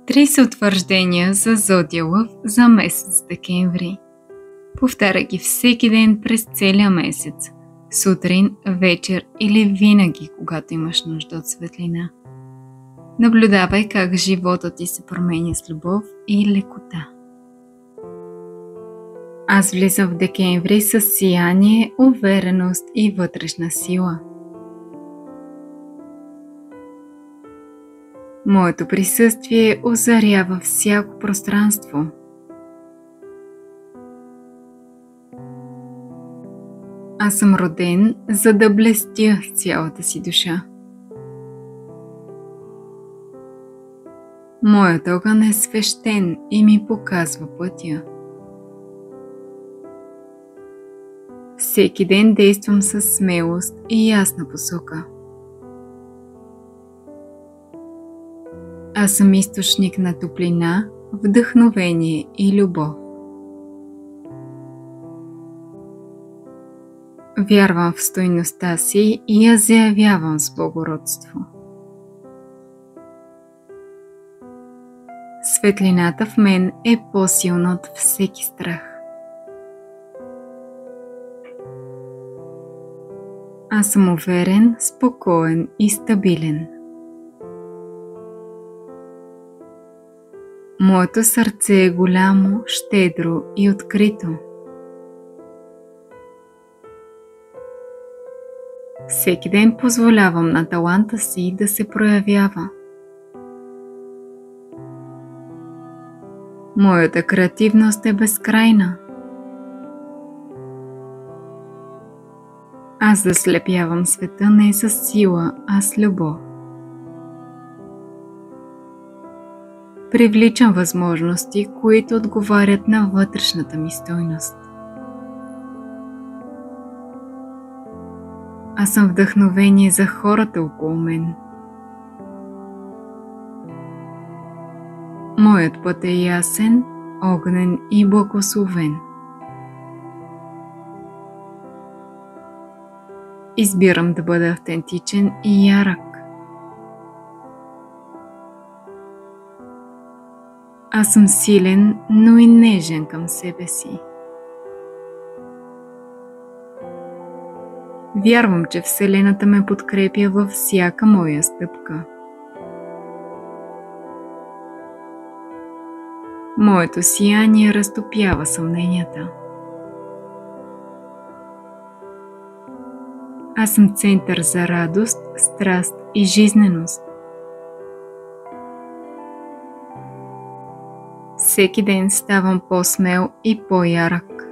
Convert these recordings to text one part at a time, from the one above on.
Три са утвърждения за Зодия Лъв за месец декември. Повтаря ги всеки ден през целия месец. Сутрин, вечер или винаги, когато имаш нужда от светлина. Наблюдавай как животът ти се променя с любов и лекота. Аз влизам в декември с сияние, увереност и вътрешна сила. Моето присъствие озарява всяко пространство. Аз съм роден, за да блестя с цялата си душа. Моят огън е свещен и ми показва пътя. Всеки ден действам със смелост и ясна посока. Аз съм източник на топлина, вдъхновение и любов. Вярвам в стойността си и я заявявам с благородство. Светлината в мен е по-силна от всеки страх. Аз съм уверен, спокоен и стабилен. Моето сърце е голямо, щедро и открито. Всеки ден позволявам на таланта си да се проявява. Моята креативност е безкрайна. Аз заслепявам света не с сила, а с любов. Привличам възможности, които отговарят на вътрешната ми стойност. Аз съм вдъхновение за хората около мен. Моят път е ясен, огнен и благословен. Избирам да бъда автентичен и ярък. Аз съм силен, но и нежен към себе си. Вярвам, че Вселената ме подкрепя във всяка моя стъпка. Моето сияние разтопява съмненията. Аз съм център за радост, страст и жизненост. Всеки ден ставам по-смел и по-ярък.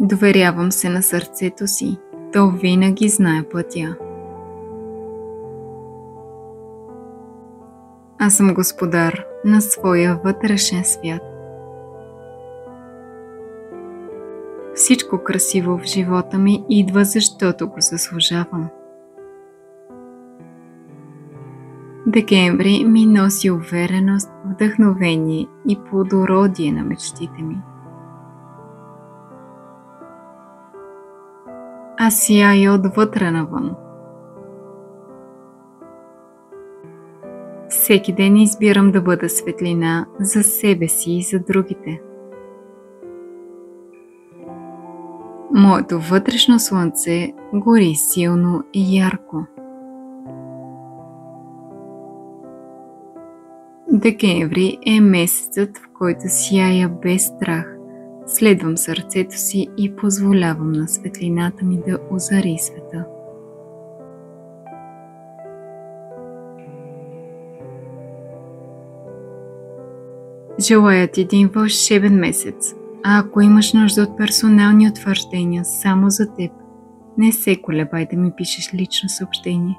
Доверявам се на сърцето си, то винаги знае пътя. Аз съм господар на своя вътрешен свят. Всичко красиво в живота ми идва, защото го заслужавам. Декември ми носи увереност, вдъхновение и плодородие на мечтите ми. Аз сияя отвътре навън. Всеки ден избирам да бъда светлина за себе си и за другите. Моето вътрешно слънце гори силно и ярко. Декември е месецът, в който сияя без страх. Следвам сърцето си и позволявам на светлината ми да озари света. Желая ти един вълшебен месец, а ако имаш нужда от персонални утвърждения само за теб, не се колебай да ми пишеш лично съобщение.